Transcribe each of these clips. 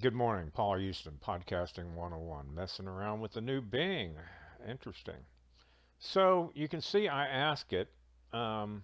Good morning, Paul Houston, Podcasting 101, messing around with the new Bing. Interesting. So you can see I ask it, um,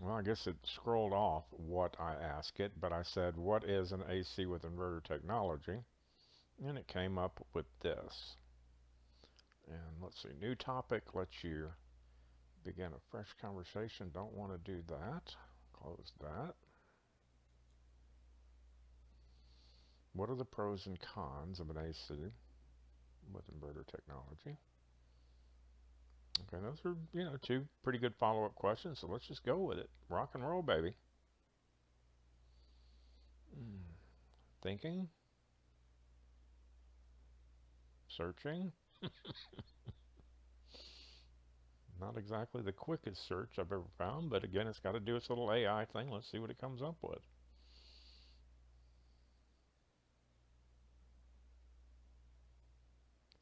well, I guess it scrolled off what I ask it, but I said, what is an AC with inverter technology? And it came up with this. And let's see, new topic lets you begin a fresh conversation. Don't want to do that. Close that. What are the pros and cons of an AC with inverter technology? Okay, those are, two pretty good follow-up questions, so let's just go with it. Rock and roll, baby. Mm. Thinking, searching. Not exactly the quickest search I've ever found, but again, it's got to do its little AI thing. Let's see what it comes up with.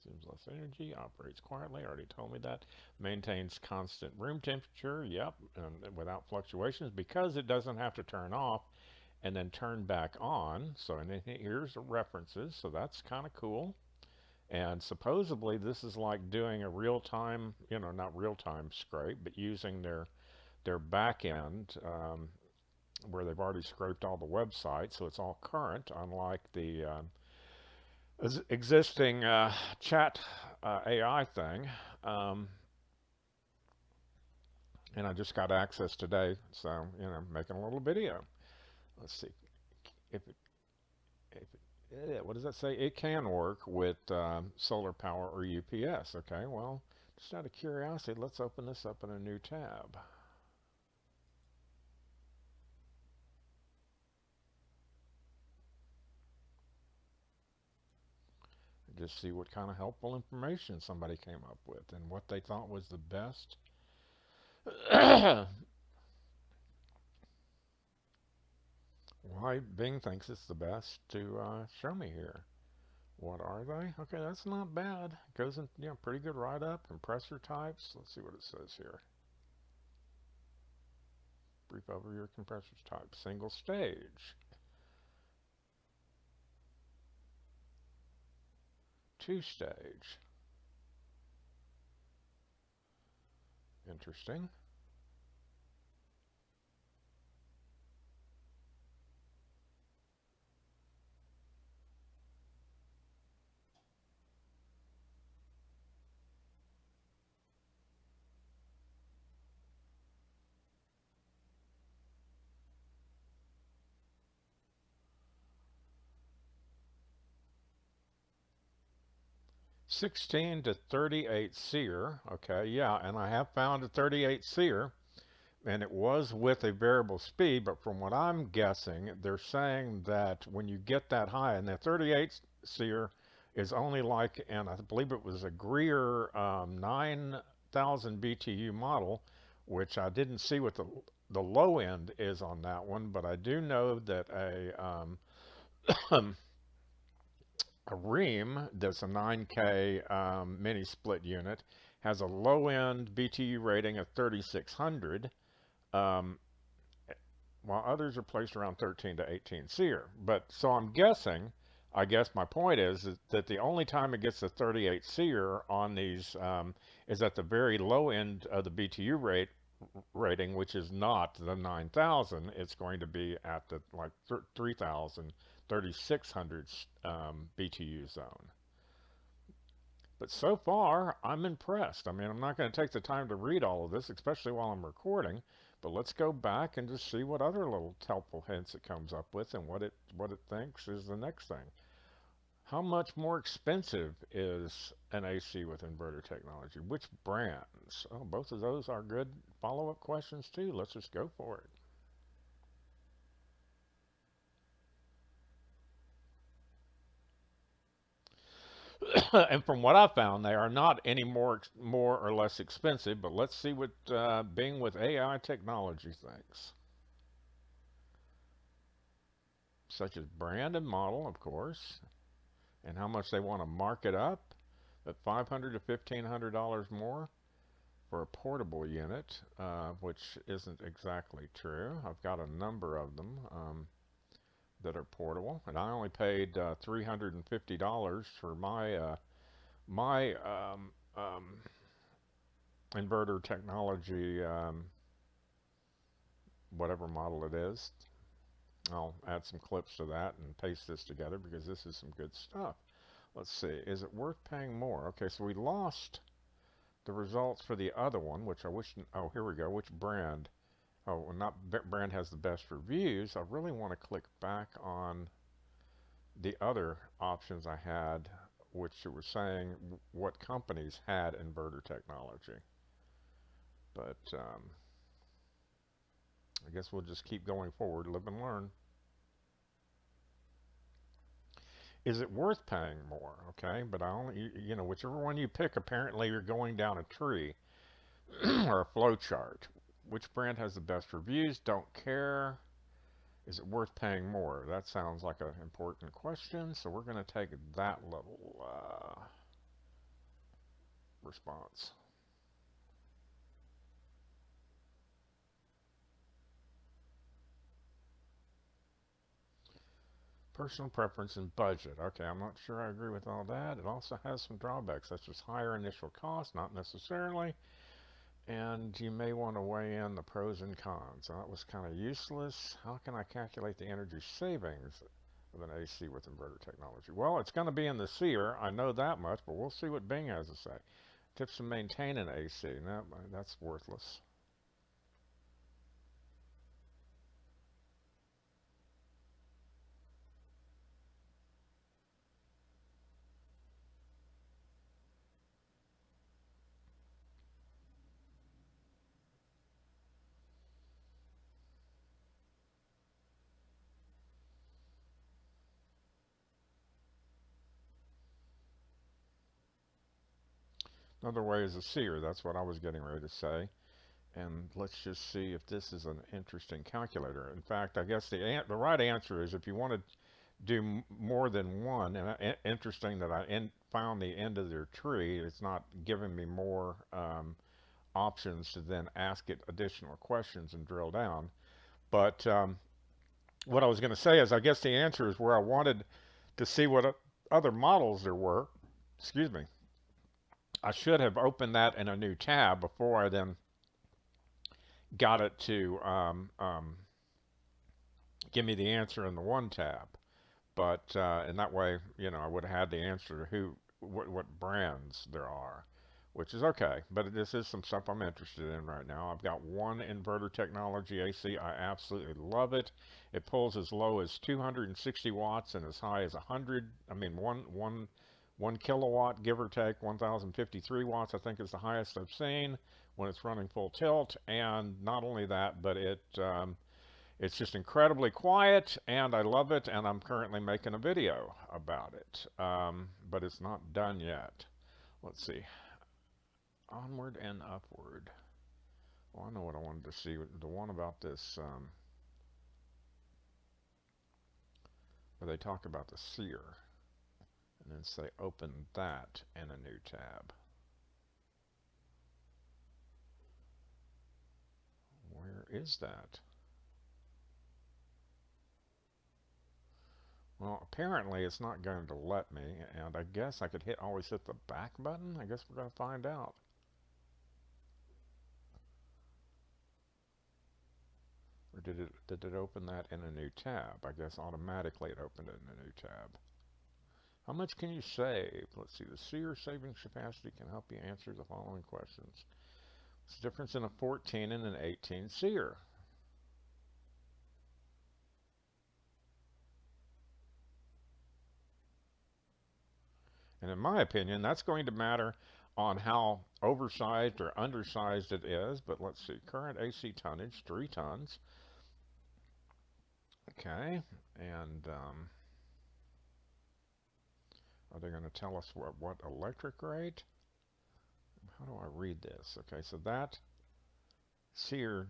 Seems less energy, operates quietly, already told me that. Maintains constant room temperature, yep, and without fluctuations because it doesn't have to turn off and then turn back on. So, and here's the references, so that's kind of cool. And supposedly this is like doing a real-time, not real-time scrape, but using their back end where they've already scraped all the websites, so it's all current, unlike the existing chat AI thing. Um, and I just got access today, so making a little video. Let's see if what does that say? It can work with solar power or UPS. Okay, well, just out of curiosity, let's open this up in a new tab. Just see what kind of helpful information somebody came up with and what they thought was the best. Why Bing thinks it's the best to show me here. What are they? Okay, that's not bad. Goes in, pretty good write-up. Compressor types. Let's see what it says here. Brief overview of compressor types. Single stage. Two stage. Interesting. 16 to 38 SEER. Okay, yeah, and I have found a 38 SEER, and it was with a variable speed, but from what I'm guessing, they're saying that when you get that high, and the 38 SEER is only like, and I believe it was a Greer 9000 BTU model, which I didn't see what the low end is on that one, but I do know that a Ream that's a 9K mini split unit has a low end BTU rating of 3600, um, while others are placed around 13 to 18 SEER. But so I'm guessing, I guess my point is that the only time it gets the 38 SEER on these is at the very low end of the BTU rating, which is not the 9000. It's going to be at the like 3000, 3600 BTU zone. But so far, I'm impressed. I mean, I'm not going to take the time to read all of this, especially while I'm recording. But let's go back and just see what other little helpful hints it comes up with and what it thinks is the next thing. How much more expensive is an AC with inverter technology? Which brands? Oh, both of those are good follow-up questions too. Let's just go for it. And from what I found, they are not any more or less expensive. But let's see what Bing with AI technology thinks. Such as brand and model, of course, and how much they want to mark it up at $500 to $1,500 more. for a portable unit, which isn't exactly true. I've got a number of them that are portable, and I only paid $350 for my inverter technology, whatever model it is. I'll add some clips to that and paste this together because this is some good stuff. Let's see, is it worth paying more? Okay, so we lost the results for the other one, which I wish, oh, here we go, which brand? Oh, well, not brand has the best reviews. I really want to click back on the other options I had, which were saying what companies had inverter technology. But I guess we'll just keep going forward, live and learn. Is it worth paying more? Okay, but I only, you know, whichever one you pick, apparently you're going down a tree or a flow chart. Which brand has the best reviews? Don't care. Is it worth paying more? That sounds like an important question, so we're going to take that little response. Personal preference and budget. Okay, I'm not sure I agree with all that. It also has some drawbacks, such as higher initial cost, not necessarily. And you may want to weigh in the pros and cons. That was kind of useless. How can I calculate the energy savings of an AC with inverter technology? Well, it's going to be in the SEER. I know that much, but we'll see what Bing has to say. Tips to maintain an AC. No, that's worthless. Another way is a SEER. That's what I was getting ready to say. And let's just see if this is an interesting calculator. In fact, I guess the right answer is if you want to do more than one, and interesting that I found the end of their tree, it's not giving me more options to then ask it additional questions and drill down. But what I was going to say is I guess the answer is where I wanted to see what other models there were. Excuse me. I should have opened that in a new tab before I then got it to give me the answer in the one tab. But in that way, you know, I would have had the answer to what brands there are, which is okay. But this is some stuff I'm interested in right now. I've got one inverter technology AC. I absolutely love it. It pulls as low as 260 watts and as high as 100. I mean, one kilowatt, give or take, 1,053 watts. I think is the highest I've seen when it's running full tilt. And not only that, but it's just incredibly quiet, and I love it, and I'm currently making a video about it, but it's not done yet. Let's see. Onward and upward. Well, I know what I wanted to see. The one about this, where they talk about the SEER, and then say open that in a new tab. Where is that? Well, apparently it's not going to let me, and I guess I could always hit the back button. I guess we're going to find out. Or did it open that in a new tab? I guess automatically it opened it in a new tab. How much can you save? Let's see, the SEER savings capacity can help you answer the following questions. What's the difference in a 14 and an 18 SEER? And in my opinion, that's going to matter on how oversized or undersized it is. But let's see, current AC tonnage, 3 tons. Okay, and are they going to tell us what electric rate? How do I read this? Okay, so that SEER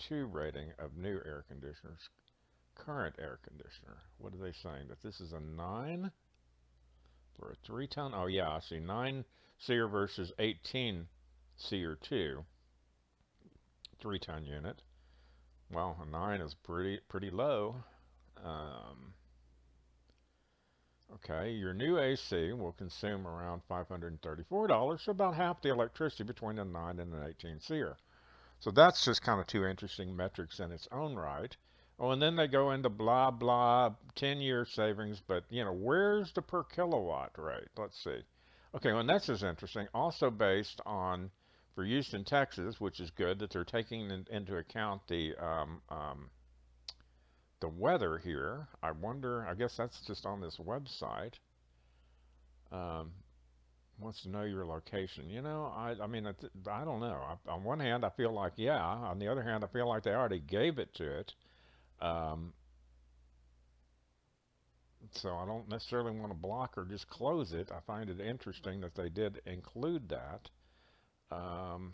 2 rating of new air conditioners, current air conditioner. What are they saying? That this is a 9 for a 3 ton? Oh yeah, I see 9 SEER versus 18 Seer 2 3-ton unit. Well, a 9 is pretty low. Um, okay, your new AC will consume around $534, so about half the electricity between a 9 and an 18 Seer. So that's just kind of two interesting metrics in its own right. Oh, and then they go into blah, blah, 10-year savings, but, where's the per kilowatt rate? Let's see. Okay, well, this is interesting. Also based on, for Houston, Texas, which is good that they're taking into account the weather here. I wonder, I guess that's just on this website. Um, wants to know your location. I mean, I don't know. On one hand, I feel like, yeah. On the other hand, I feel like they already gave it to it. Um, so I don't necessarily want to block or just close it. I find it interesting that they did include that. Um,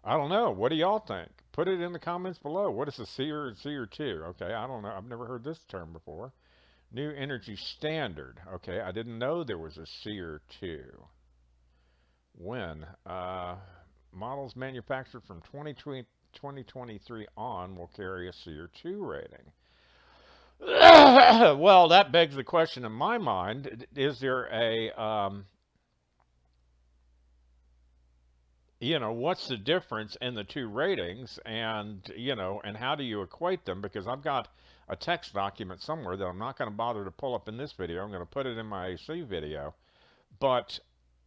I don't know. What do y'all think? Put it in the comments below. What is a Seer 2? Okay, I don't know. I've never heard this term before. New Energy Standard. Okay, I didn't know there was a Seer 2. When? Models manufactured from 2023 on will carry a Seer 2 rating. Well, that begs the question in my mind, is there what's the difference in the two ratings, and, and how do you equate them? Because I've got a text document somewhere that I'm not going to bother to pull up in this video. I'm going to put it in my AC video. But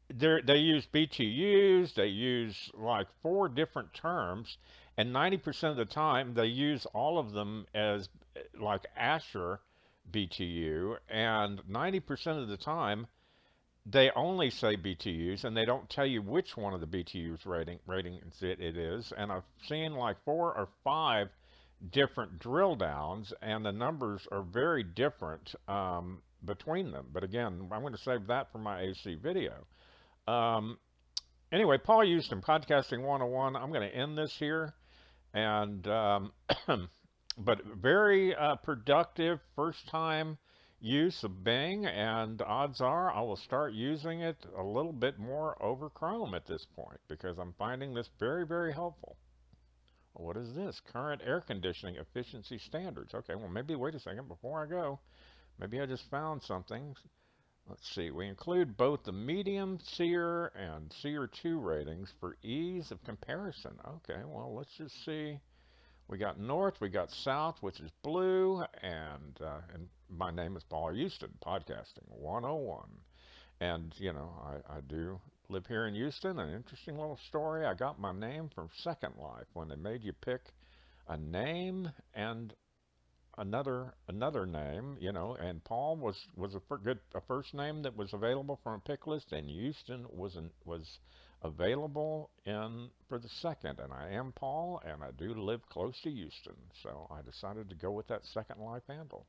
they use BTUs, they use like 4 different terms, and 90% of the time they use all of them as like ASHER BTU, and 90% of the time they only say BTUs, and they don't tell you which one of the BTUs ratings it is. And I've seen like 4 or 5 different drill downs, and the numbers are very different between them. But again, I'm going to save that for my AC video. Um, anyway, Paul Houston, Podcasting 101. I'm going to end this here. And, but very productive first time use of Bing, and odds are I will start using it a little bit more over Chrome at this point, because I'm finding this very, very helpful. What is this? Current air conditioning efficiency standards. Okay, well, maybe wait a second before I go. Maybe I just found something. Let's see, we include both the medium Seer and Seer 2 ratings for ease of comparison. Okay, well, let's just see. We got north, we got south, which is blue, and my name is Paul Houston, Podcasting 101. And, I do live here in Houston. An interesting little story. I got my name from Second Life when they made you pick a name and another name, and Paul was a first name that was available from a pick list, and Houston was available for the second, and I am Paul, and I do live close to Houston, so I decided to go with that Second Life handle.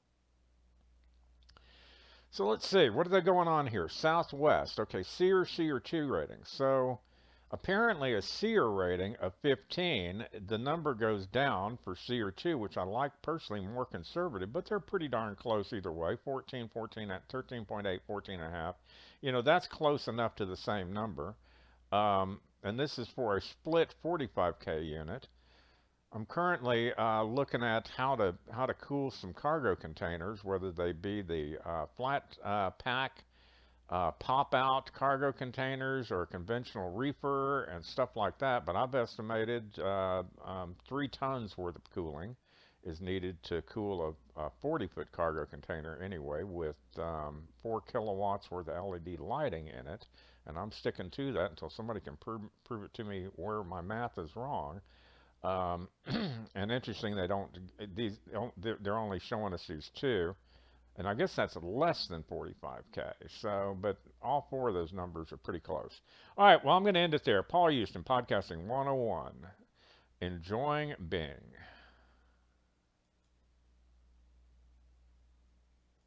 So let's see, what are they going on here? Southwest, okay, Seer 2 rating. So apparently a Seer rating of 15, the number goes down for Seer 2, which I like personally more conservative, but they're pretty darn close either way. 14, 13.8, 14 and a half. That's close enough to the same number. And this is for a split 45K unit. I'm currently looking at how to cool some cargo containers, whether they be the flat pack pop-out cargo containers or conventional reefer and stuff like that. But I've estimated 3 tons worth of cooling is needed to cool a 40-foot cargo container anyway, with 4 kilowatts worth of LED lighting in it. And I'm sticking to that until somebody can prove it to me where my math is wrong. And interesting, they're only showing us these 2, and I guess that's less than 45K. So, but all 4 of those numbers are pretty close. All right, well, I'm going to end it there. Paul Houston, Podcasting 101, enjoying Bing.